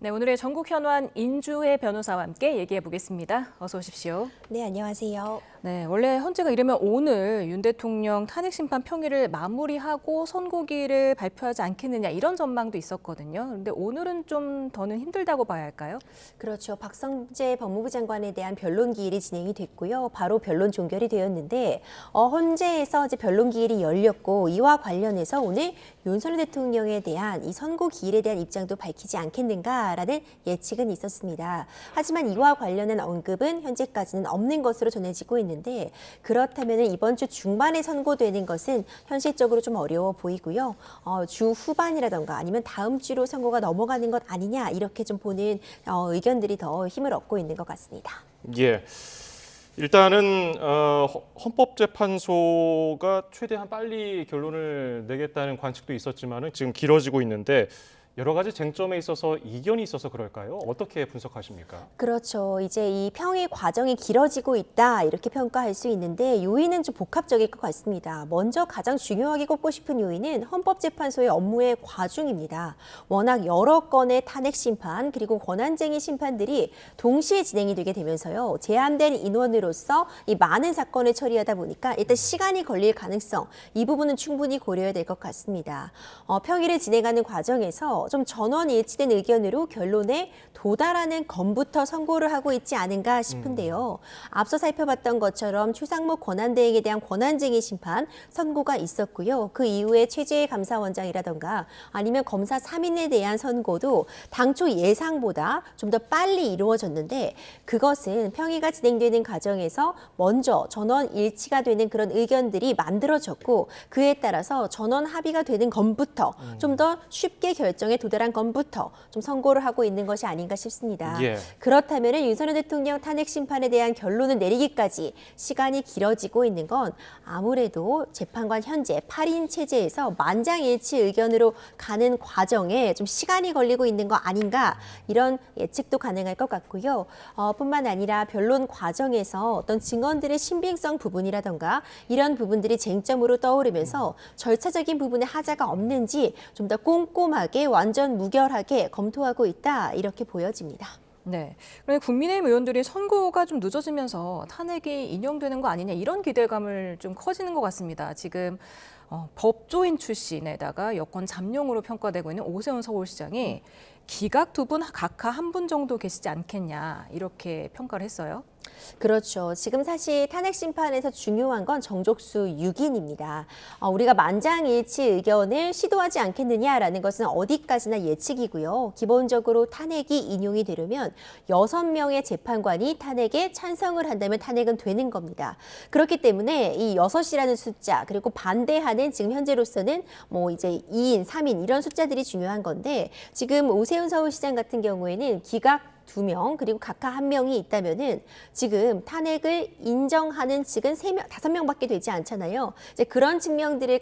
네, 오늘의 전국 현안 인주혜 변호사와 함께 얘기해 보겠습니다. 어서 오십시오. 네, 안녕하세요. 네, 원래 헌재가 이르면 오늘 윤 대통령 탄핵 심판 평일을 마무리하고 선고기일을 발표하지 않겠느냐 이런 전망도 있었거든요. 그런데 오늘은 좀 더는 힘들다고 봐야 할까요? 그렇죠. 박성재 법무부 장관에 대한 변론 기일이 진행이 됐고요. 바로 변론 종결이 되었는데 헌재에서 이제 변론 기일이 열렸고 이와 관련해서 오늘 윤석열 대통령에 대한 이 선고 기일에 대한 입장도 밝히지 않겠는가라는 예측은 있었습니다. 하지만 이와 관련한 언급은 현재까지는 없는 것으로 전해지고 있는데 그렇다면 이번 주 중반에 선고되는 것은 현실적으로 좀 어려워 보이고요. 주 후반이라던가 아니면 다음 주로 선고가 넘어가는 것 아니냐 이렇게 좀 보는 의견들이 더 힘을 얻고 있는 것 같습니다. 예. 일단은 헌법재판소가 최대한 빨리 결론을 내겠다는 관측도 있었지만은 지금 길어지고 있는데 여러 가지 쟁점에 있어서 이견이 있어서 그럴까요? 어떻게 분석하십니까? 그렇죠. 이제 이 평의 과정이 길어지고 있다 이렇게 평가할 수 있는데 요인은 좀 복합적일 것 같습니다. 먼저 가장 중요하게 꼽고 싶은 요인은 헌법재판소의 업무의 과중입니다. 워낙 여러 건의 탄핵 심판 그리고 권한쟁의 심판들이 동시에 진행이 되게 되면서요. 제한된 인원으로서 이 많은 사건을 처리하다 보니까 일단 시간이 걸릴 가능성 이 부분은 충분히 고려해야 될 것 같습니다. 평일에 진행하는 과정에서 좀 전원 일치된 의견으로 결론에 도달하는 건부터 선고를 하고 있지 않은가 싶은데요. 앞서 살펴봤던 것처럼 최상목 권한대행에 대한 권한쟁의 심판 선고가 있었고요. 그 이후에 최재해 감사원장이라던가 아니면 검사 3인에 대한 선고도 당초 예상보다 좀 더 빨리 이루어졌는데 그것은 평의가 진행되는 과정에서 먼저 전원 일치가 되는 그런 의견들이 만들어졌고 그에 따라서 전원 합의가 되는 건부터 좀 더 쉽게 결정에 도달한 건부터 좀 선고를 하고 있는 것이 아닌가 싶습니다. 예. 그렇다면 윤석열 대통령 탄핵 심판에 대한 결론을 내리기까지 시간이 길어지고 있는 건 아무래도 재판관 현재 8인 체제에서 만장일치 의견으로 가는 과정에 좀 시간이 걸리고 있는 거 아닌가 이런 예측도 가능할 것 같고요. 뿐만 아니라 변론 과정에서 어떤 증언들의 신빙성 부분이라던가 이런 부분들이 쟁점으로 떠오르면서 절차적인 부분에 하자가 없는지 좀 더 꼼꼼하게 완전 무결하게 검토하고 있다 이렇게 보여집니다. 네, 그런데 국민의힘 의원들이 선고가 좀 늦어지면서 탄핵이 인용되는 거 아니냐 이런 기대감을 좀 커지는 것 같습니다. 지금 법조인 출신에다가 여권 잠룡으로 평가되고 있는 오세훈 서울시장이 기각 두 분 각하 한 분 정도 계시지 않겠냐 이렇게 평가를 했어요. 그렇죠. 지금 사실 탄핵 심판에서 중요한 건 정족수 6인입니다. 우리가 만장일치 의견을 시도하지 않겠느냐라는 것은 어디까지나 예측이고요. 기본적으로 탄핵이 인용이 되려면 6명의 재판관이 탄핵에 찬성을 한다면 탄핵은 되는 겁니다. 그렇기 때문에 이 6이라는 숫자 그리고 반대하는 지금 현재로서는 뭐 이제 2인, 3인 이런 숫자들이 중요한 건데 지금 오세훈 서울시장 같은 경우에는 기각 2명 그리고 각하 1명이 있다면은 지금 탄핵을 인정하는 측은 3명, 5명밖에 되지 않잖아요. 이제 그런 측면들을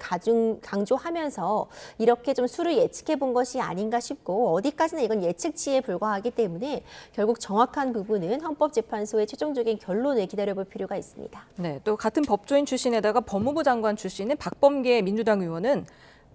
강조하면서 이렇게 좀 수를 예측해 본 것이 아닌가 싶고 어디까지나 이건 예측치에 불과하기 때문에 결국 정확한 부분은 헌법재판소의 최종적인 결론을 기다려볼 필요가 있습니다. 네, 또 같은 법조인 출신에다가 법무부 장관 출신인 박범계 민주당 의원은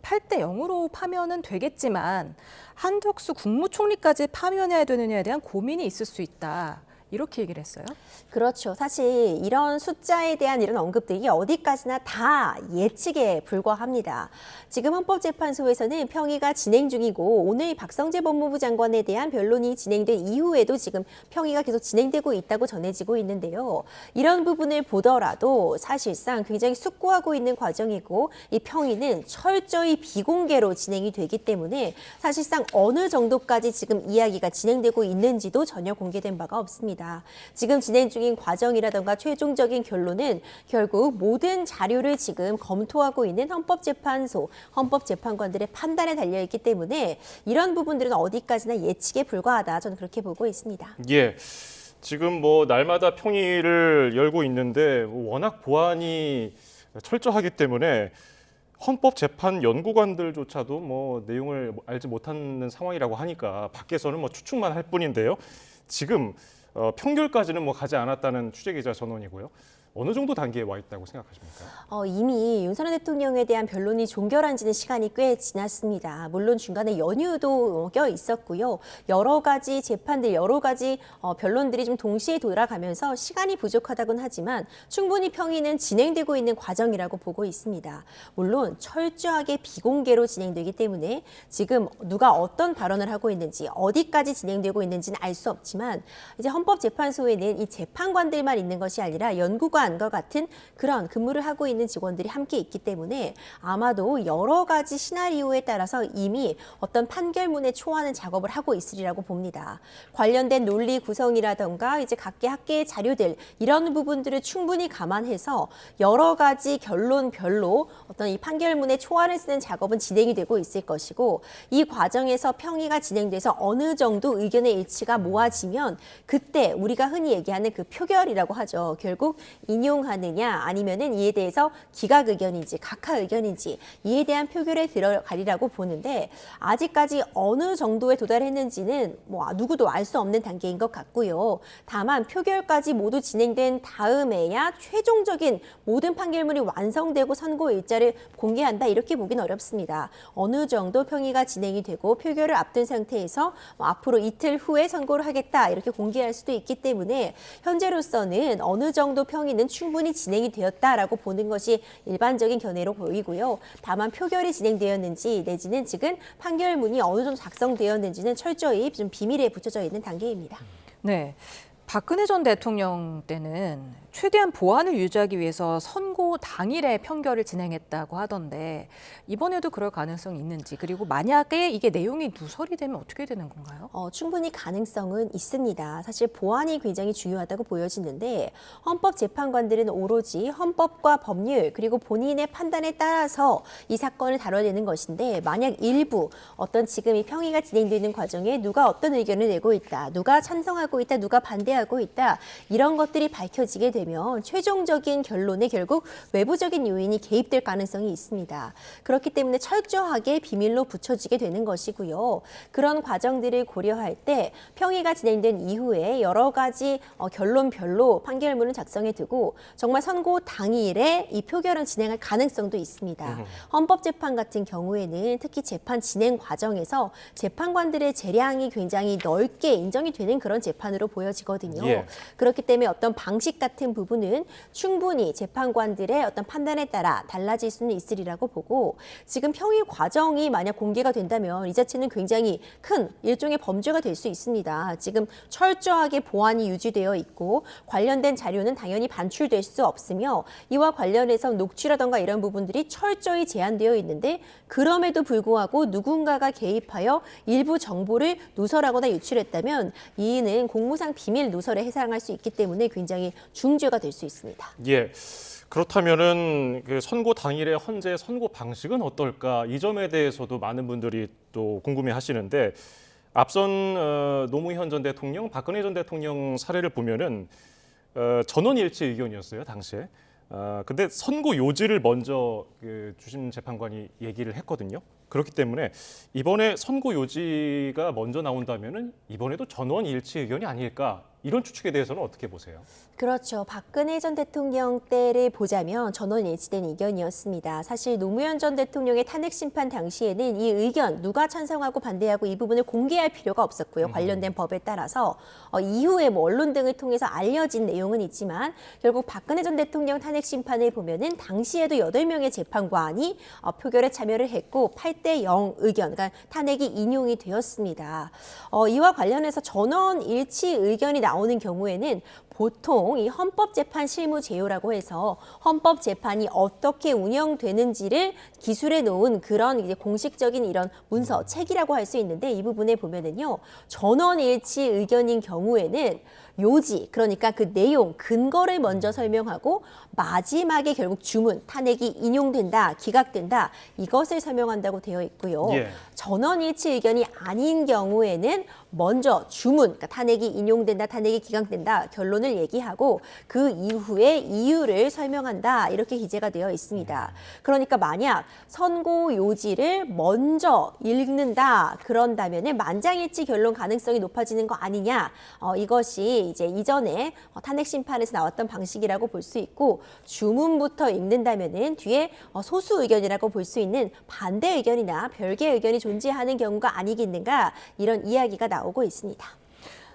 8대 0으로 파면은 되겠지만 한덕수 국무총리까지 파면해야 되느냐에 대한 고민이 있을 수 있다. 이렇게 얘기를 했어요. 그렇죠. 사실 이런 숫자에 대한 이런 언급들이 어디까지나 다 예측에 불과합니다. 지금 헌법재판소에서는 평의가 진행 중이고 오늘 박성재 법무부 장관에 대한 변론이 진행된 이후에도 지금 평의가 계속 진행되고 있다고 전해지고 있는데요. 이런 부분을 보더라도 사실상 굉장히 숙고하고 있는 과정이고 이 평의는 철저히 비공개로 진행이 되기 때문에 사실상 어느 정도까지 지금 이야기가 진행되고 있는지도 전혀 공개된 바가 없습니다. 지금 진행 중인 과정이라던가 최종적인 결론은 결국 모든 자료를 지금 검토하고 있는 헌법재판소, 헌법재판관들의 판단에 달려있기 때문에 이런 부분들은 어디까지나 예측에 불과하다. 저는 그렇게 보고 있습니다. 예. 지금 뭐 날마다 평의를 열고 있는데 워낙 보안이 철저하기 때문에 헌법재판 연구관들조차도 뭐 내용을 알지 못하는 상황이라고 하니까 밖에서는 뭐 추측만 할 뿐인데요. 지금 평결까지는 뭐 가지 않았다는 취재 기자 전원이고요. 어느 정도 단계에 와 있다고 생각하십니까? 이미 윤석열 대통령에 대한 변론이 종결한 지는 시간이 꽤 지났습니다. 물론 중간에 연휴도 껴 있었고요. 여러 가지 재판들, 여러 가지 변론들이 좀 동시에 돌아가면서 시간이 부족하다고는 하지만 충분히 평의는 진행되고 있는 과정이라고 보고 있습니다. 물론 철저하게 비공개로 진행되기 때문에 지금 누가 어떤 발언을 하고 있는지 어디까지 진행되고 있는지는 알 수 없지만 이제 헌법재판소에는 이 재판관들만 있는 것이 아니라 연구관과 같은 그런 근무를 하고 있는 직원들이 함께 있기 때문에 아마도 여러 가지 시나리오에 따라서 이미 어떤 판결문에 초하는 작업을 하고 있으리라고 봅니다. 관련된 논리 구성이라던가 이제 각계 학계의 자료들 이런 부분들을 충분히 감안해서 여러 가지 결론별로 어떤 이 판결문에 초안을 쓰는 작업은 진행이 되고 있을 것이고 이 과정에서 평의가 진행돼서 어느 정도 의견의 일치가 모아지면 그때 우리가 흔히 얘기하는 그 표결이라고 하죠. 결국 인용하느냐 아니면은 이에 대해서 기각 의견인지 각하 의견인지 이에 대한 표결에 들어가리라고 보는데 아직까지 어느 정도에 도달했는지는 뭐 누구도 알 수 없는 단계인 것 같고요. 다만 표결까지 모두 진행된 다음에야 최종적인 모든 판결문이 완성되고 선고 일자를 공개한다 이렇게 보기는 어렵습니다. 어느 정도 평의가 진행이 되고 표결을 앞둔 상태에서 앞으로 이틀 후에 선고를 하겠다 이렇게 공개할 수도 있기 때문에 현재로서는 어느 정도 평의는 충분히 진행이 되었다라고 보는 것이 일반적인 견해로 보이고요. 다만 표결이 진행되었는지 내지는 지금 판결문이 어느 정도 작성되었는지는 철저히 좀 비밀에 붙여져 있는 단계입니다. 네. 박근혜 전 대통령 때는 최대한 보안을 유지하기 위해서 선고 당일에 판결을 진행했다고 하던데 이번에도 그럴 가능성이 있는지 그리고 만약에 이게 내용이 누설이 되면 어떻게 되는 건가요? 충분히 가능성은 있습니다. 사실 보안이 굉장히 중요하다고 보여지는데 헌법재판관들은 오로지 헌법과 법률 그리고 본인의 판단에 따라서 이 사건을 다뤄야 되는 것인데 만약 일부 어떤 지금 이 평의가 진행되는 과정에 누가 어떤 의견을 내고 있다, 누가 찬성하고 있다, 누가 반대하고 있다 이런 것들이 밝혀지게 되면 최종적인 결론에 결국 외부적인 요인이 개입될 가능성이 있습니다. 그렇기 때문에 철저하게 비밀로 붙여지게 되는 것이고요. 그런 과정들을 고려할 때 평의가 진행된 이후에 여러 가지 결론별로 판결문을 작성해 두고 정말 선고 당일에 이 표결은 진행할 가능성도 있습니다. 헌법재판 같은 경우에는 특히 재판 진행 과정에서 재판관들의 재량이 굉장히 넓게 인정이 되는 그런 재판으로 보여지거든요. 예. 그렇기 때문에 어떤 방식 같은 부분은 충분히 재판관들의 어떤 판단에 따라 달라질 수는 있으리라고 보고 지금 평의 과정이 만약 공개가 된다면 이 자체는 굉장히 큰 일종의 범죄가 될 수 있습니다. 지금 철저하게 보안이 유지되어 있고 관련된 자료는 당연히 반출될 수 없으며 이와 관련해서 녹취라던가 이런 부분들이 철저히 제한되어 있는데 그럼에도 불구하고 누군가가 개입하여 일부 정보를 누설하거나 유출했다면 이는 공무상 비밀 누설에 해당할 수 있기 때문에 굉장히 중죄가 될 수 있습니다. 예. 그렇다면은 그 선고 당일의 헌재 선고 방식은 어떨까? 이 점에 대해서도 많은 분들이 또 궁금해하시는데 앞선 노무현 전 대통령, 박근혜 전 대통령 사례를 보면은 전원일치 의견이었어요 당시에. 근데 선고 요지를 먼저 그 주심 재판관이 얘기를 했거든요. 그렇기 때문에 이번에 선고 요지가 먼저 나온다면은 이번에도 전원일치 의견이 아닐까? 이런 추측에 대해서는 어떻게 보세요? 그렇죠. 박근혜 전 대통령 때를 보자면 전원 일치된 의견이었습니다. 사실 노무현 전 대통령의 탄핵 심판 당시에는 이 의견 누가 찬성하고 반대하고 이 부분을 공개할 필요가 없었고요. 관련된 법에 따라서 이후에 뭐 언론 등을 통해서 알려진 내용은 있지만 결국 박근혜 전 대통령 탄핵 심판을 보면은 당시에도 8명의 재판관이 표결에 참여를 했고 8대0 의견, 그러니까 탄핵이 인용이 되었습니다. 이와 관련해서 전원 일치 의견이 나오는 경우에는 보통 이 헌법재판 실무제요라고 해서 헌법재판이 어떻게 운영되는지를 기술해 놓은 그런 이제 공식적인 이런 문서, 책이라고 할 수 있는데 이 부분에 보면은요, 전원일치 의견인 경우에는 요지, 그러니까 그 내용, 근거를 먼저 설명하고 마지막에 결국 주문, 탄핵이 인용된다, 기각된다, 이것을 설명한다고 되어 있고요. 예. 전원일치 의견이 아닌 경우에는 먼저 주문, 그러니까 탄핵이 인용된다, 탄핵이 기각된다 결론을 얘기하고 그 이후에 이유를 설명한다 이렇게 기재가 되어 있습니다. 그러니까 만약 선고 요지를 먼저 읽는다 그런다면은 만장일치 결론 가능성이 높아지는 거 아니냐? 이것이 이제 이전에 탄핵 심판에서 나왔던 방식이라고 볼 수 있고 주문부터 읽는다면은 뒤에 소수 의견이라고 볼 수 있는 반대 의견이나 별개의 의견이 존재하는 경우가 아니겠는가 이런 이야기가 나오고 있습니다.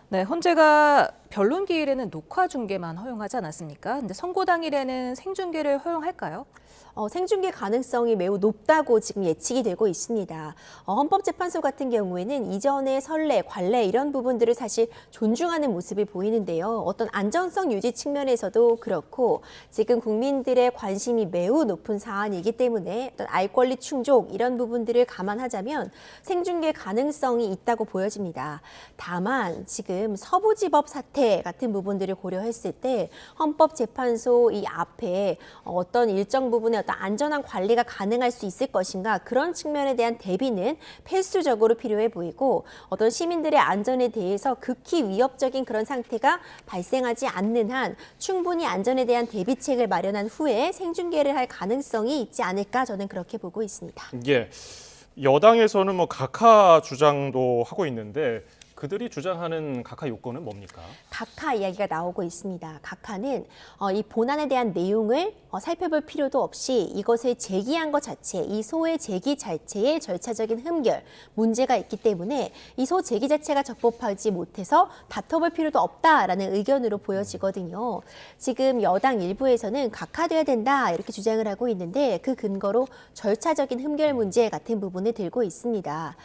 네, 헌재가 변론 기일에는 녹화 중계만 허용하지 않았습니까? 근데 선고 당일에는 생중계를 허용할까요? 생중계 가능성이 매우 높다고 지금 예측이 되고 있습니다. 헌법재판소 같은 경우에는 이전의 선례, 관례 이런 부분들을 사실 존중하는 모습을 보이는데요. 어떤 안전성 유지 측면에서도 그렇고 지금 국민들의 관심이 매우 높은 사안이기 때문에 어떤 알 권리 충족 이런 부분들을 감안하자면 생중계 가능성이 있다고 보여집니다. 다만 지금 서부지법 사태 같은 부분들을 고려했을 때 헌법재판소 이 앞에 어떤 일정 부분의 어떤 안전한 관리가 가능할 수 있을 것인가 그런 측면에 대한 대비는 필수적으로 필요해 보이고 어떤 시민들의 안전에 대해서 극히 위협적인 그런 상태가 발생하지 않는 한 충분히 안전에 대한 대비책을 마련한 후에 생중계를 할 가능성이 있지 않을까 저는 그렇게 보고 있습니다. 예, 여당에서는 뭐 각하 주장도 하고 있는데 그들이 주장하는 각하 요건은 뭡니까? 각하 이야기가 나오고 있습니다. 각하는 이 본안에 대한 내용을 살펴볼 필요도 없이 이것을 제기한 것 자체, 이 소의 제기 자체의 절차적인 흠결, 문제가 있기 때문에 이 소 제기 자체가 적법하지 못해서 다퉈볼 필요도 없다라는 의견으로 보여지거든요. 지금 여당 일부에서는 각하돼야 된다 이렇게 주장을 하고 있는데 그 근거로 절차적인 흠결 문제 같은 부분을 들고 있습니다.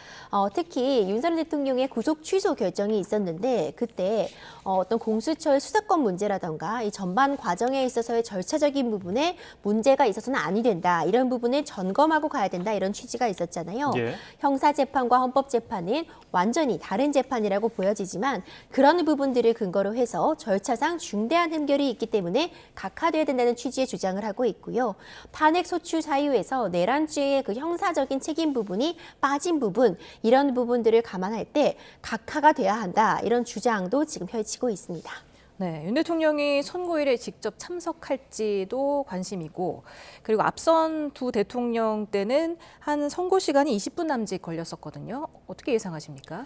특히 윤석열 대통령의 구속 취소 결정이 있었는데 그때 어떤 공수처의 수사권 문제라던가 이 전반 과정에 있어서의 절차적인 부분에 문제가 있어서는 아니 된다. 이런 부분을 점검하고 가야 된다. 이런 취지가 있었잖아요. 예. 형사재판과 헌법재판은 완전히 다른 재판이라고 보여지지만 그런 부분들을 근거로 해서 절차상 중대한 흠결이 있기 때문에 각하돼야 된다는 취지의 주장을 하고 있고요. 탄핵 소추 사유에서 내란죄의 그 형사적인 책임 부분이 빠진 부분 이런 부분들을 감안할 때 각하가 돼야 한다. 이런 주장도 지금 펼치고 있습니다. 네, 윤 대통령이 선고일에 직접 참석할지도 관심이고 그리고 앞선 두 대통령 때는 한 선고 시간이 20분 남짓 걸렸었거든요. 어떻게 예상하십니까?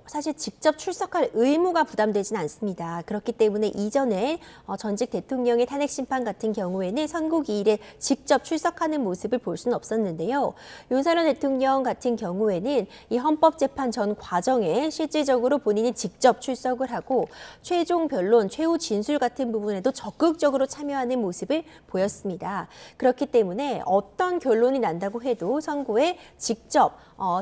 사실 직접 출석할 의무가 부담되지는 않습니다. 그렇기 때문에 이전에 전직 대통령의 탄핵 심판 같은 경우에는 선고 기일에 직접 출석하는 모습을 볼 수는 없었는데요. 윤석열 대통령 같은 경우에는 이 헌법재판 전 과정에 실질적으로 본인이 직접 출석을 하고 최종 변론, 최후 진술 같은 부분에도 적극적으로 참여하는 모습을 보였습니다. 그렇기 때문에 어떤 결론이 난다고 해도 선고에 직접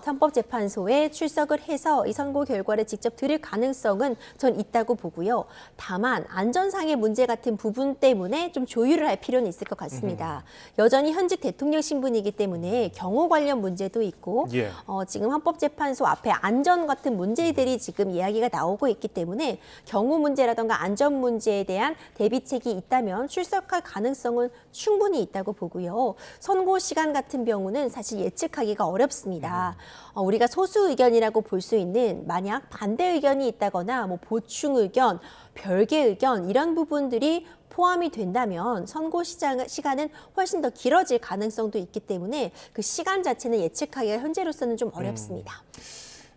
헌법재판소에 출석을 해서 이 선고 결과를 직접 들을 가능성은 전 있다고 보고요. 다만 안전상의 문제 같은 부분 때문에 좀 조율을 할 필요는 있을 것 같습니다. 여전히 현직 대통령 신분이기 때문에 경호 관련 문제도 있고 예. 지금 헌법재판소 앞에 안전 같은 문제들이 지금 이야기가 나오고 있기 때문에 경호 문제라든가 안전 문제에 대한 대비책이 있다면 출석할 가능성은 충분히 있다고 보고요. 선고 시간 같은 경우는 사실 예측하기가 어렵습니다. 우리가 소수 의견이라고 볼 수 있는 만약 반대 의견이 있다거나 뭐 보충 의견, 별개 의견 이런 부분들이 포함이 된다면 선고 시간은 훨씬 더 길어질 가능성도 있기 때문에 그 시간 자체는 예측하기가 현재로서는 좀 어렵습니다.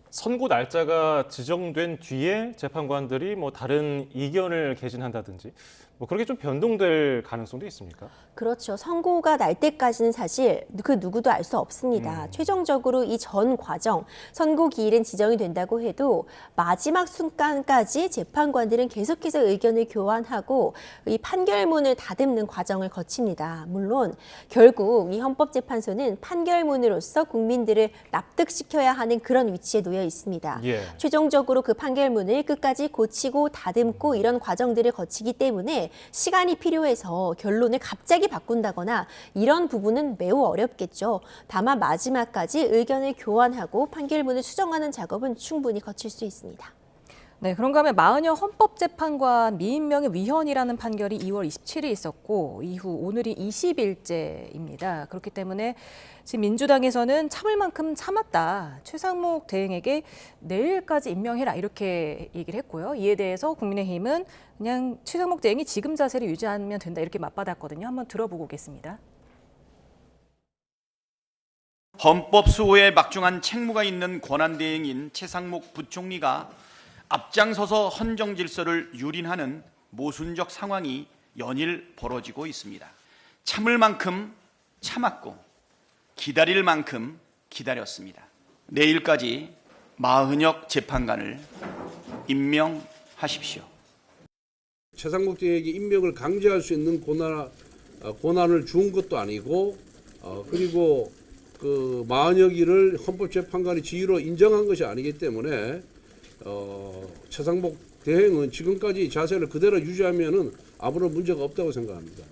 선고 날짜가 지정된 뒤에 재판관들이 뭐 다른 이견을 개진한다든지 뭐 그렇게 좀 변동될 가능성도 있습니까? 그렇죠. 선고가 날 때까지는 사실 그 누구도 알 수 없습니다. 최종적으로 이 전 과정, 선고 기일은 지정이 된다고 해도 마지막 순간까지 재판관들은 계속해서 의견을 교환하고 이 판결문을 다듬는 과정을 거칩니다. 물론 결국 이 헌법재판소는 판결문으로서 국민들을 납득시켜야 하는 그런 위치에 놓여 있습니다. 예. 최종적으로 그 판결문을 끝까지 고치고 다듬고 이런 과정들을 거치기 때문에 시간이 필요해서 결론을 갑자기 바꾼다거나 이런 부분은 매우 어렵겠죠. 다만 마지막까지 의견을 교환하고 판결문을 수정하는 작업은 충분히 거칠 수 있습니다. 네, 그런가 하면 마흔여 헌법재판관 미임명의 위헌이라는 판결이 2월 27일 있었고 이후 오늘이 20일째입니다. 그렇기 때문에 지금 민주당에서는 참을 만큼 참았다. 최상목 대행에게 내일까지 임명해라 이렇게 얘기를 했고요. 이에 대해서 국민의힘은 그냥 최상목 대행이 지금 자세를 유지하면 된다 이렇게 맞받았거든요. 한번 들어보고 오겠습니다. 헌법 수호에 막중한 책무가 있는 권한대행인 최상목 부총리가 앞장서서 헌정 질서를 유린하는 모순적 상황이 연일 벌어지고 있습니다. 참을 만큼 참았고 기다릴 만큼 기다렸습니다. 내일까지 마흔역 재판관을 임명하십시오. 최상목 대행에게 임명을 강제할 수 있는 권한을 준 것도 아니고 그리고 그 마흔여기를 헌법재판관의 지위로 인정한 것이 아니기 때문에 최상목 대행은 지금까지 자세를 그대로 유지하면은 아무런 문제가 없다고 생각합니다.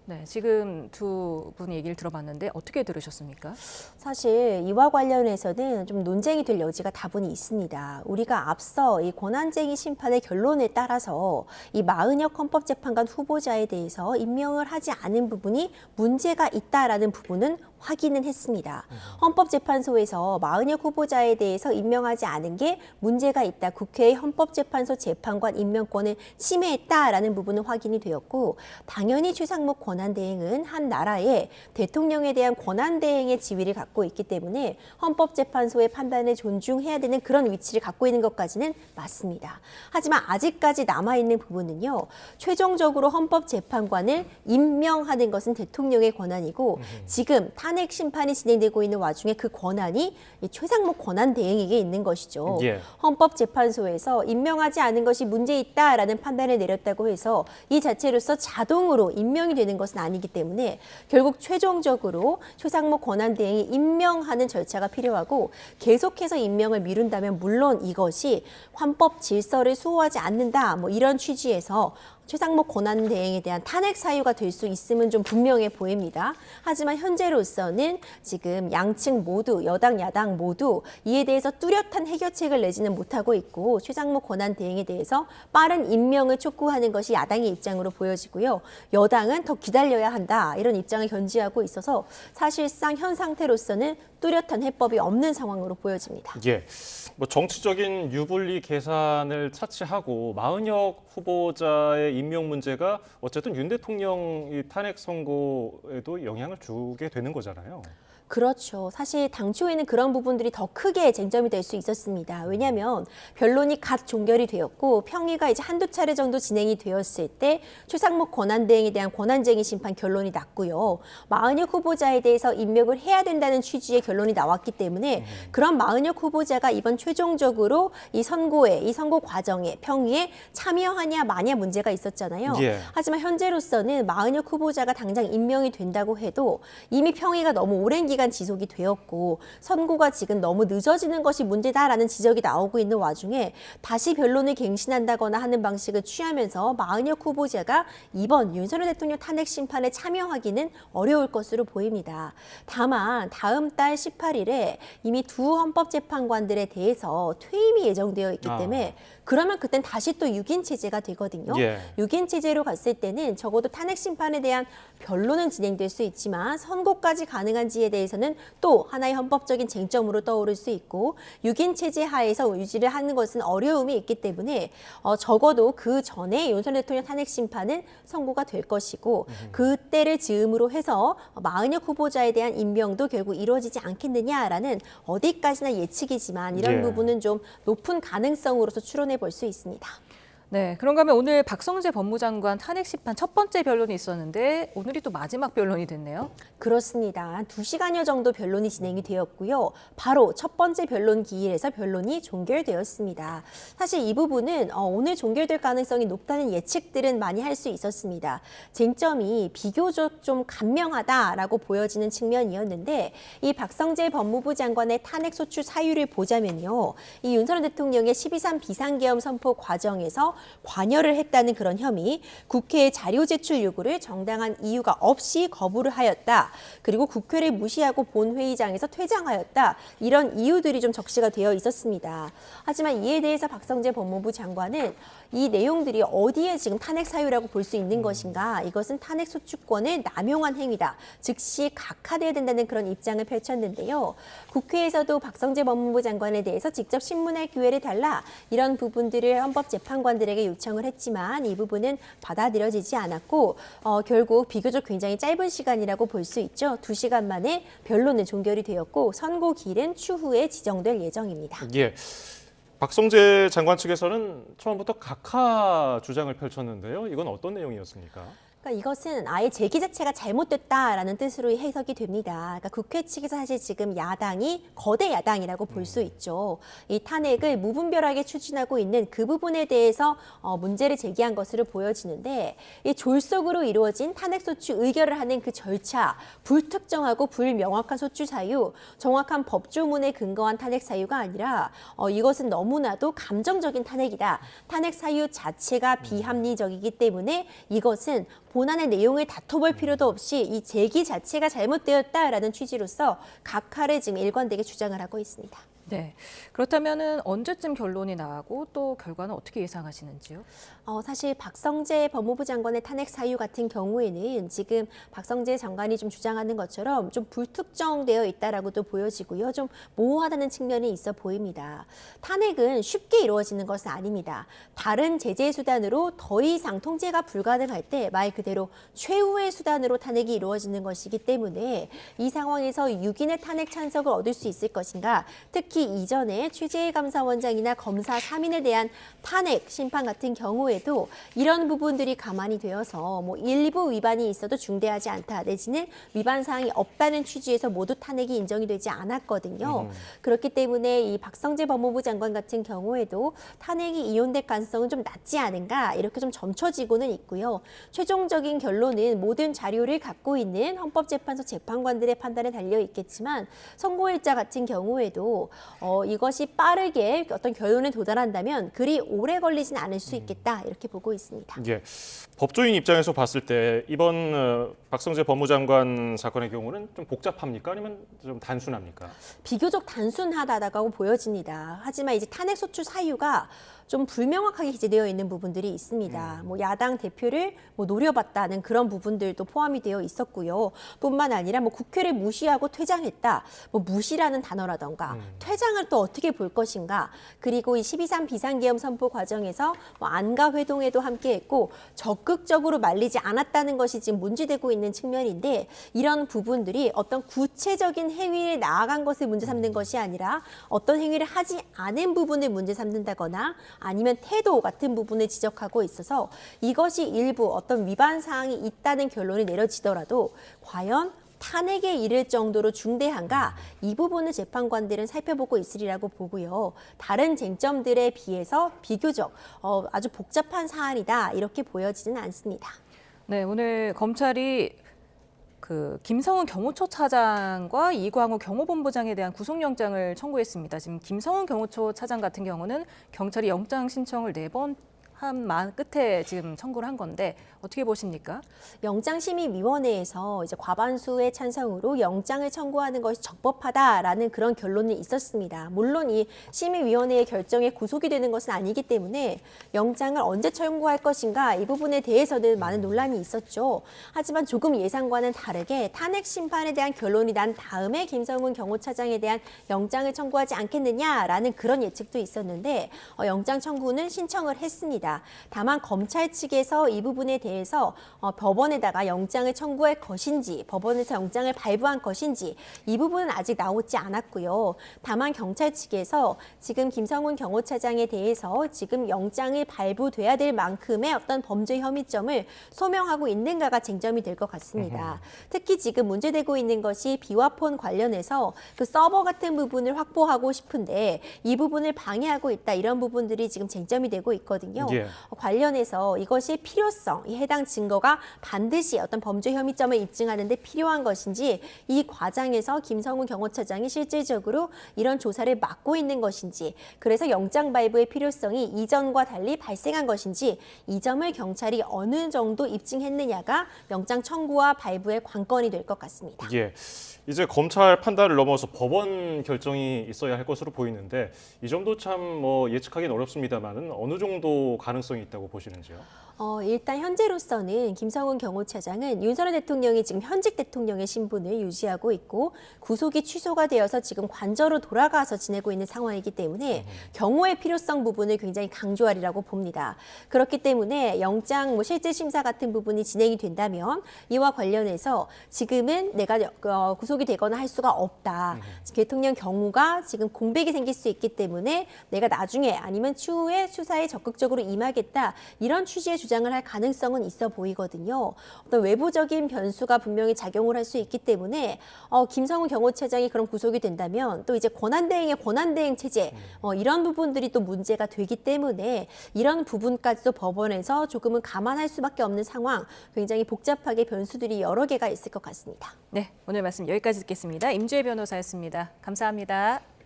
네, 지금 두 분 얘기를 들어봤는데 어떻게 들으셨습니까? 사실 이와 관련해서는 좀 논쟁이 될 여지가 다분히 있습니다. 우리가 앞서 이 권한쟁의 심판의 결론에 따라서 이 마흔역 헌법재판관 후보자에 대해서 임명을 하지 않은 부분이 문제가 있다라는 부분은 확인은 했습니다. 헌법재판소에서 마흔역 후보자에 대해서 임명하지 않은 게 문제가 있다. 국회의 헌법재판소 재판관 임명권을 침해했다라는 부분은 확인이 되었고 당연히 최상목 권한대행은 한 나라의 대통령에 대한 권한대행의 지위를 갖고 있기 때문에 헌법재판소의 판단을 존중해야 되는 그런 위치를 갖고 있는 것까지는 맞습니다. 하지만 아직까지 남아있는 부분은요. 최종적으로 헌법재판관을 임명하는 것은 대통령의 권한이고 지금 탄핵 심판이 진행되고 있는 와중에 그 권한이 이 최상목 권한대행에게 있는 것이죠. 예. 헌법재판소에서 임명하지 않은 것이 문제 있다라는 판단을 내렸다고 해서 이 자체로서 자동으로 임명이 되는 것은 아니기 때문에 결국 최종적으로 최상목 권한대행이 임명하는 절차가 필요하고 계속해서 임명을 미룬다면 물론 이것이 헌법 질서를 수호하지 않는다 뭐 이런 취지에서 최상목 권한대행에 대한 탄핵 사유가 될 수 있음은 좀 분명해 보입니다. 하지만 현재로서는 지금 양측 모두 여당 야당 모두 이에 대해서 뚜렷한 해결책을 내지는 못하고 있고 최상목 권한대행에 대해서 빠른 임명을 촉구하는 것이 야당의 입장으로 보여지고요. 여당은 더 기다려야 한다 이런 입장을 견지하고 있어서 사실상 현 상태로서는 뚜렷한 해법이 없는 상황으로 보여집니다. 예, 뭐 정치적인 유불리 계산을 차치하고 마흔역 후보자의 임명 문제가 어쨌든 윤 대통령 탄핵 선고에도 영향을 주게 되는 거잖아요. 그렇죠. 사실 당초에는 그런 부분들이 더 크게 쟁점이 될 수 있었습니다. 왜냐하면 변론이 갓 종결이 되었고 평의가 이제 한두 차례 정도 진행이 되었을 때 최상목 권한대행에 대한 권한쟁의 심판 결론이 났고요. 마흔역 후보자에 대해서 임명을 해야 된다는 취지의 결론이 나왔기 때문에 그런 마흔역 후보자가 이번 최종적으로 이 선고에 이 선고 과정에 평의에 참여하냐 마냐 문제가 있었잖아요. 예. 하지만 현재로서는 마흔역 후보자가 당장 임명이 된다고 해도 이미 평의가 너무 오랜 기간 지속이 되었고 선고가 지금 너무 늦어지는 것이 문제다라는 지적이 나오고 있는 와중에 다시 변론을 갱신한다거나 하는 방식을 취하면서 마흔역 후보자가 이번 윤석열 대통령 탄핵 심판에 참여하기는 어려울 것으로 보입니다. 다만 다음 달 18일에 이미 두 헌법재판관들에 대해서 퇴임이 예정되어 있기 때문에 그러면 그땐 다시 또 6인 체제가 되거든요. 예. 6인 체제로 갔을 때는 적어도 탄핵 심판에 대한 변론은 진행될 수 있지만 선고까지 가능한지에 대해서는 또 하나의 헌법적인 쟁점으로 떠오를 수 있고 6인 체제 하에서 유지를 하는 것은 어려움이 있기 때문에 적어도 그 전에 윤석열 대통령 탄핵 심판은 선고가 될 것이고 그때를 즈음으로 해서 마흔역 후보자에 대한 임명도 결국 이루어지지 않겠느냐라는 어디까지나 예측이지만 이런 예. 부분은 좀 높은 가능성으로서 추론해 볼 수 있습니다. 네, 그런가 하면 오늘 박성재 법무장관 탄핵 심판 첫 번째 변론이 있었는데 오늘이 또 마지막 변론이 됐네요. 그렇습니다. 한 2시간여 정도 변론이 진행이 되었고요. 바로 첫 번째 변론 기일에서 변론이 종결되었습니다. 사실 이 부분은 오늘 종결될 가능성이 높다는 예측들은 많이 할 수 있었습니다. 쟁점이 비교적 좀 간명하다라고 보여지는 측면이었는데 이 박성재 법무부 장관의 탄핵 소추 사유를 보자면요. 이 윤석열 대통령의 12.3 비상계엄 선포 과정에서 관여를 했다는 그런 혐의, 국회의 자료 제출 요구를 정당한 이유가 없이 거부를 하였다. 그리고 국회를 무시하고 본회의장에서 퇴장하였다. 이런 이유들이 좀 적시가 되어 있었습니다. 하지만 이에 대해서 박성재 법무부 장관은 이 내용들이 어디에 지금 탄핵 사유라고 볼 수 있는 것인가? 이것은 탄핵 소추권을 남용한 행위다. 즉시 각하돼야 된다는 그런 입장을 펼쳤는데요. 국회에서도 박성재 법무부 장관에 대해서 직접 신문할 기회를 달라 이런 부분들을 헌법재판관들에게 요청을 했지만 이 부분은 받아들여지지 않았고 결국 비교적 굉장히 짧은 시간이라고 볼 수 있죠. 2시간 만에 변론은 종결이 되었고 선고기일은 추후에 지정될 예정입니다. 예. 박성재 장관 측에서는 처음부터 각하 주장을 펼쳤는데요. 이건 어떤 내용이었습니까? 그러니까 이것은 아예 제기 자체가 잘못됐다라는 뜻으로 해석이 됩니다. 그러니까 국회 측에서 사실 지금 야당이 거대 야당이라고 볼 수 있죠. 이 탄핵을 무분별하게 추진하고 있는 그 부분에 대해서 문제를 제기한 것으로 보여지는데 이 졸속으로 이루어진 탄핵 소추 의결을 하는 그 절차, 불특정하고 불명확한 소추 사유, 정확한 법조문에 근거한 탄핵 사유가 아니라 이것은 너무나도 감정적인 탄핵이다. 탄핵 사유 자체가 비합리적이기 때문에 이것은 본안의 내용을 다퉈볼 필요도 없이 이 제기 자체가 잘못되었다라는 취지로서 각하를 지금 일관되게 주장을 하고 있습니다. 네. 그렇다면은 언제쯤 결론이 나고 또 결과는 어떻게 예상하시는지요? 사실 박성재 법무부 장관의 탄핵 사유 같은 경우에는 지금 박성재 장관이 좀 주장하는 것처럼 좀 불특정되어 있다라고도 보여지고요. 좀 모호하다는 측면이 있어 보입니다. 탄핵은 쉽게 이루어지는 것은 아닙니다. 다른 제재 수단으로 더 이상 통제가 불가능할 때 말 그대로 최후의 수단으로 탄핵이 이루어지는 것이기 때문에 이 상황에서 6인의 탄핵 찬석을 얻을 수 있을 것인가, 특히 이전에 최재해 감사원장이나 검사 3인에 대한 탄핵 심판 같은 경우에도 이런 부분들이 가만히 되어서 일부 위반이 있어도 중대하지 않다 내지는 위반 사항이 없다는 취지에서 모두 탄핵이 인정이 되지 않았거든요. 그렇기 때문에 이 박성재 법무부 장관 같은 경우에도 탄핵이 이혼될 가능성은 좀 낮지 않은가 이렇게 좀 점쳐지고는 있고요. 최종적인 결론은 모든 자료를 갖고 있는 헌법재판소 재판관들의 판단에 달려 있겠지만 선고일자 같은 경우에도 이것이 빠르게 어떤 결론에 도달한다면 그리 오래 걸리진 않을 수 있겠다 이렇게 보고 있습니다. 예. 법조인 입장에서 봤을 때 이번 박성재 법무장관 사건의 경우는 좀 복잡합니까? 아니면 좀 단순합니까? 비교적 단순하다고 보여집니다. 하지만 이제 탄핵 소추 사유가 좀 불명확하게 기재되어 있는 부분들이 있습니다. 야당 대표를 노려봤다는 그런 부분들도 포함이 되어 있었고요. 뿐만 아니라 국회를 무시하고 퇴장했다. 무시라는 단어라던가 퇴장을 또 어떻게 볼 것인가. 그리고 이 12.3 비상계엄 선포 과정에서 안가 회동에도 함께했고 적극적으로 말리지 않았다는 것이 지금 문제되고 있는 측면인데 이런 부분들이 어떤 구체적인 행위에 나아간 것을 문제 삼는 것이 아니라 어떤 행위를 하지 않은 부분을 문제 삼는다거나 아니면 태도 같은 부분을 지적하고 있어서 이것이 일부 어떤 위반 사항이 있다는 결론이 내려지더라도 과연 탄핵에 이를 정도로 중대한가 이 부분을 재판관들은 살펴보고 있으리라고 보고요. 다른 쟁점들에 비해서 비교적 아주 복잡한 사안이다 이렇게 보여지지는 않습니다. 네, 오늘 검찰이 김성훈 경호처 차장과 이광호 경호본부장에 대한 구속영장을 청구했습니다. 지금 김성훈 경호처 차장 같은 경우는 경찰이 영장 신청을 4번 한 끝에 지금 청구를 한 건데 어떻게 보십니까? 영장심의위원회에서 이제 과반수의 찬성으로 영장을 청구하는 것이 적법하다라는 그런 결론이 있었습니다. 물론 이 심의위원회의 결정에 구속이 되는 것은 아니기 때문에 영장을 언제 청구할 것인가 이 부분에 대해서는 많은 논란이 있었죠. 하지만 조금 예상과는 다르게 탄핵 심판에 대한 결론이 난 다음에 김성훈 경호차장에 대한 영장을 청구하지 않겠느냐라는 그런 예측도 있었는데 영장 청구는 신청을 했습니다. 다만 검찰 측에서 이 부분에 대해서 법원에다가 영장을 청구할 것인지 법원에서 영장을 발부한 것인지 이 부분은 아직 나오지 않았고요. 다만 경찰 측에서 지금 김성훈 경호차장에 대해서 지금 영장이 발부돼야 될 만큼의 어떤 범죄 혐의점을 소명하고 있는가가 쟁점이 될 것 같습니다. 특히 지금 문제되고 있는 것이 비화폰 관련해서 그 서버 같은 부분을 확보하고 싶은데 이 부분을 방해하고 있다 이런 부분들이 지금 쟁점이 되고 있거든요. 예. 예. 관련해서 이것이 필요성, 이 해당 증거가 반드시 어떤 범죄 혐의점을 입증하는 데 필요한 것인지 이 과정에서 김성훈 경호처장이 실질적으로 이런 조사를 맡고 있는 것인지 그래서 영장 발부의 필요성이 이전과 달리 발생한 것인지 이 점을 경찰이 어느 정도 입증했느냐가 영장 청구와 발부의 관건이 될 것 같습니다. 예. 이제 검찰 판단을 넘어서 법원 결정이 있어야 할 것으로 보이는데 이 점도 참 뭐 예측하기는 어렵습니다만은 어느 정도 가능성이 있다고 보시는지요? 일단 현재로서는 김성훈 경호처장은 윤석열 대통령이 지금 현직 대통령의 신분을 유지하고 있고 구속이 취소가 되어서 지금 관저로 돌아가서 지내고 있는 상황이기 때문에 경호의 필요성 부분을 굉장히 강조하리라고 봅니다. 그렇기 때문에 영장 실질 심사 같은 부분이 진행이 된다면 이와 관련해서 지금은 내가 구속이 되거나 할 수가 없다. 대통령 경우가 지금 공백이 생길 수 있기 때문에 내가 나중에 아니면 추후에 수사에 적극적으로 임하겠다. 이런 취지의 주장을 할 가능성은 있어 보이거든요. 어떤 외부적인 변수가 분명히 작용을 할 수 있기 때문에 김성훈 경호처장이 그런 구속이 된다면 또 이제 권한대행의 권한대행 체제 이런 부분들이 또 문제가 되기 때문에 이런 부분까지도 법원에서 조금은 감안할 수밖에 없는 상황, 굉장히 복잡하게 변수들이 여러 개가 있을 것 같습니다. 네, 오늘 말씀 여기까지 듣겠습니다. 임주혜 변호사였습니다. 감사합니다.